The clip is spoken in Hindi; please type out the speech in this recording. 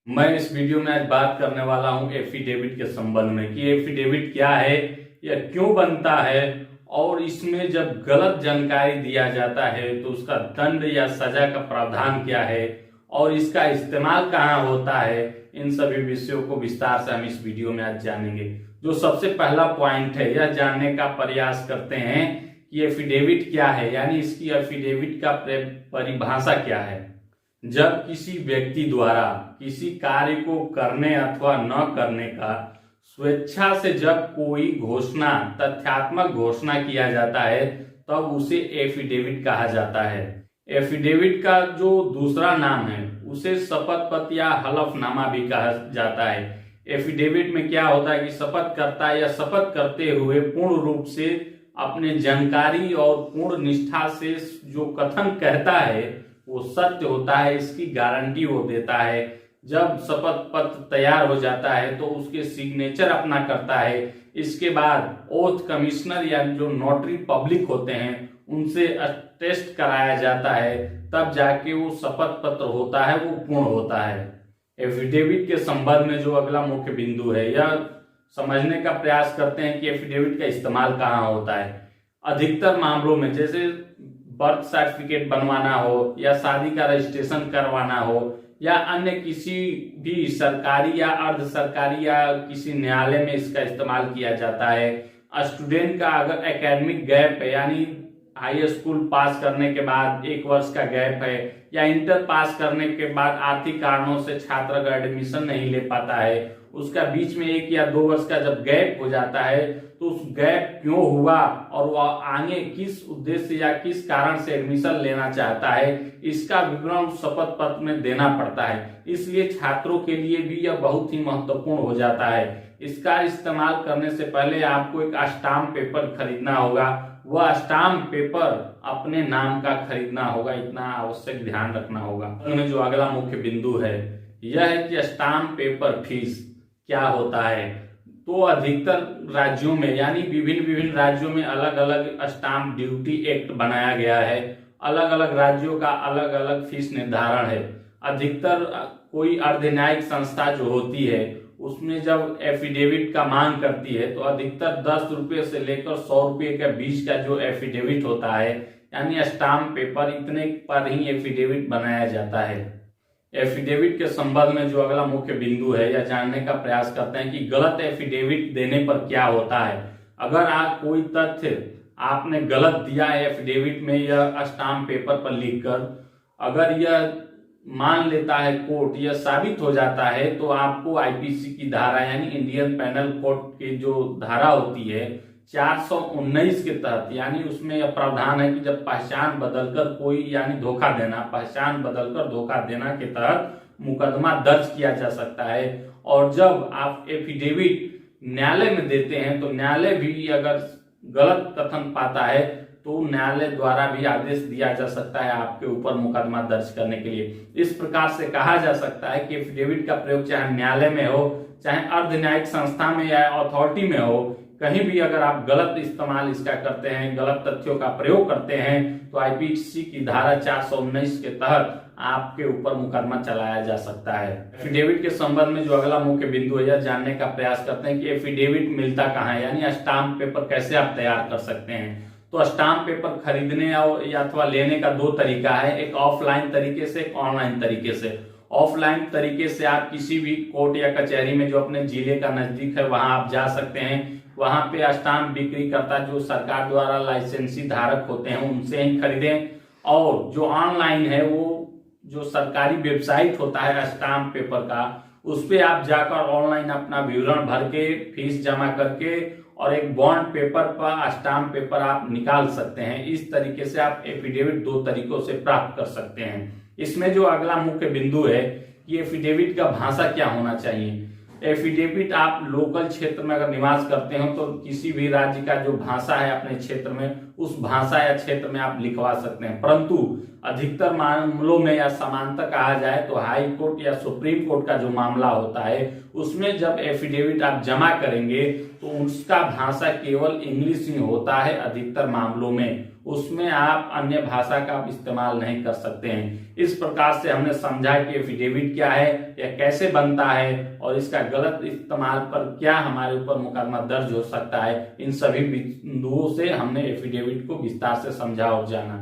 मैं इस वीडियो में आज बात करने वाला हूं एफिडेविट के संबंध में कि एफिडेविट क्या है, यह क्यों बनता है और इसमें जब गलत जानकारी दिया जाता है तो उसका दंड या सजा का प्रावधान क्या है और इसका इस्तेमाल कहाँ होता है। इन सभी विषयों को विस्तार से हम इस वीडियो में आज जानेंगे। जो सबसे पहला पॉइंट है, यह जानने का प्रयास करते हैं कि एफिडेविट क्या है, यानी इसकी एफिडेविट का परिभाषा क्या है। जब किसी व्यक्ति द्वारा किसी कार्य को करने अथवा न करने का स्वेच्छा से जब कोई घोषणा, तथ्यात्मक घोषणा किया जाता है तब उसे एफिडेविट कहा जाता है। एफिडेविट का जो दूसरा नाम है उसे शपथ पत्र या हलफनामा भी कहा जाता है। एफिडेविट में क्या होता है कि शपथ करता है या शपथ करते हुए पूर्ण रूप से अपने जानकारी और पूर्ण निष्ठा से जो कथन कहता है वो सत्य होता है, इसकी गारंटी वो देता है। जब शपथ पत्र तैयार हो जाता है तो उसके सिग्नेचर अपना करता है। इसके बाद ओथ कमिश्नर या जो नोटरी पब्लिक होते हैं उनसे टेस्ट कराया जाता है, तब जाके वो शपथ पत्र होता है वो पूर्ण होता है। एफिडेविट के संबंध में जो अगला मुख्य बिंदु है, यह समझने का प्रयास करते हैं कि एफिडेविट का इस्तेमाल कहाँ होता है। अधिकतर मामलों में, जैसे बर्थ सर्टिफिकेट बनवाना हो या शादी का रजिस्ट्रेशन करवाना हो या अन्य किसी भी सरकारी या अर्ध सरकारी या किसी न्यायालय में इसका इस्तेमाल किया जाता है। स्टूडेंट का अगर एकेडमिक गैप है, यानी हाई स्कूल पास करने के बाद 1 वर्ष का गैप है या इंटर पास करने के बाद आर्थिक कारणों से छात्र का एडमिशन नहीं ले पाता है, उसका बीच में 1 या 2 वर्ष का जब गैप हो जाता है तो उस गैप क्यों हुआ और वह आगे किस उद्देश्य या किस कारण से एडमिशन लेना चाहता है, इसका विवरण शपथ पत्र में देना पड़ता है। इसलिए छात्रों के लिए भी यह बहुत ही महत्वपूर्ण हो जाता है। इसका इस्तेमाल करने से पहले आपको एक स्टाम्प पेपर खरीदना होगा। वह स्टाम्प पेपर अपने नाम का खरीदना होगा, इतना आवश्यक ध्यान रखना होगा। जो अगला मुख्य बिंदु है यह है कि स्टाम्प पेपर फीस क्या होता है। तो अधिकतर राज्यों में, यानी विभिन्न राज्यों में अलग अलग स्टाम्प ड्यूटी एक्ट बनाया गया है। अलग अलग राज्यों का अलग अलग फीस निर्धारण है। अधिकतर कोई अर्धन्यायिक संस्था जो होती है उसमें जब एफिडेविट का मांग करती है तो अधिकतर 10 रुपये से लेकर 100 रुपये के बीच का जो एफिडेविट होता है, यानी स्टाम्प पेपर, इतने पर ही एफिडेविट बनाया जाता है। एफिडेविट के संबंध में जो अगला मुख्य बिंदु है, यह जानने का प्रयास करते हैं कि गलत एफिडेविट देने पर क्या होता है। अगर आप कोई तथ्य आपने गलत दिया है एफिडेविट में या स्टाम्प पेपर पर लिखकर, अगर यह मान लेता है कोर्ट, यह साबित हो जाता है तो आपको आईपीसी की धारा, यानी इंडियन पेनल कोड की जो धारा होती है 419 के तहत, यानी उसमें यह प्रावधान है कि जब पहचान बदलकर कोई, यानी धोखा देना, पहचान बदलकर धोखा देना के तहत मुकदमा दर्ज किया जा सकता है। और जब आप एफिडेविट न्यायालय में देते हैं तो न्यायालय भी अगर गलत कथन पाता है तो न्यायालय द्वारा भी आदेश दिया जा सकता है आपके ऊपर मुकदमा दर्ज करने के लिए। इस प्रकार से कहा जा सकता है कि एफिडेविट का प्रयोग चाहे न्यायालय में हो, चाहे अर्ध न्यायिक संस्था में या अथॉरिटी में हो, कहीं भी अगर आप गलत इस्तेमाल इसका करते हैं, गलत तथ्यों का प्रयोग करते हैं तो आईपीसी की धारा 419 के तहत आपके ऊपर मुकदमा चलाया जा सकता है। एफिडेविट के संबंध में जो अगला मुख्य बिंदु है, यह जानने का प्रयास करते हैं कि एफिडेविट मिलता कहाँ है, यानी स्टाम्प पेपर कैसे आप तैयार कर सकते हैं। तो स्टाम्प पेपर खरीदने और या अथवा लेने का 2 तरीका है, एक ऑफलाइन तरीके से, एक ऑनलाइन तरीके से। ऑफलाइन तरीके से आप किसी भी कोर्ट या कचहरी में जो अपने जिले का नजदीक है वहां आप जा सकते हैं। वहां पे स्टाम्प बिक्री करता जो सरकार द्वारा लाइसेंसी धारक होते हैं उनसे ही खरीदें। और जो ऑनलाइन है वो जो सरकारी वेबसाइट होता है स्टाम्प पेपर का, उस पे आप जाकर ऑनलाइन अपना विवरण भर के, फीस जमा करके और एक बॉन्ड पेपर पर स्टाम्प पेपर आप निकाल सकते हैं। इस तरीके से आप एफिडेविट 2 तरीकों से प्राप्त कर सकते हैं। इसमें जो अगला मुख्य बिंदु है कि एफिडेविट का भाषा क्या होना चाहिए। एफिडेविट आप लोकल क्षेत्र में अगर निवास करते हो तो किसी भी राज्य का जो भाषा है अपने क्षेत्र में, उस भाषा या क्षेत्र में आप लिखवा सकते हैं। परंतु अधिकतर मामलों में या समानता कहा जाए तो हाई कोर्ट या सुप्रीम कोर्ट का जो मामला होता है उसमें जब एफिडेविट आप जमा करेंगे तो उसका भाषा केवल इंग्लिश ही होता है अधिकतर मामलों में। उसमें आप अन्य भाषा का आप इस्तेमाल नहीं कर सकते हैं। इस प्रकार से हमने समझा कि एफिडेविट क्या है, यह कैसे बनता है और इसका गलत इस्तेमाल पर क्या हमारे ऊपर मुकदमा दर्ज हो सकता है। इन सभी बिंदुओं से हमने एफिडेविट को विस्तार से समझा और जाना।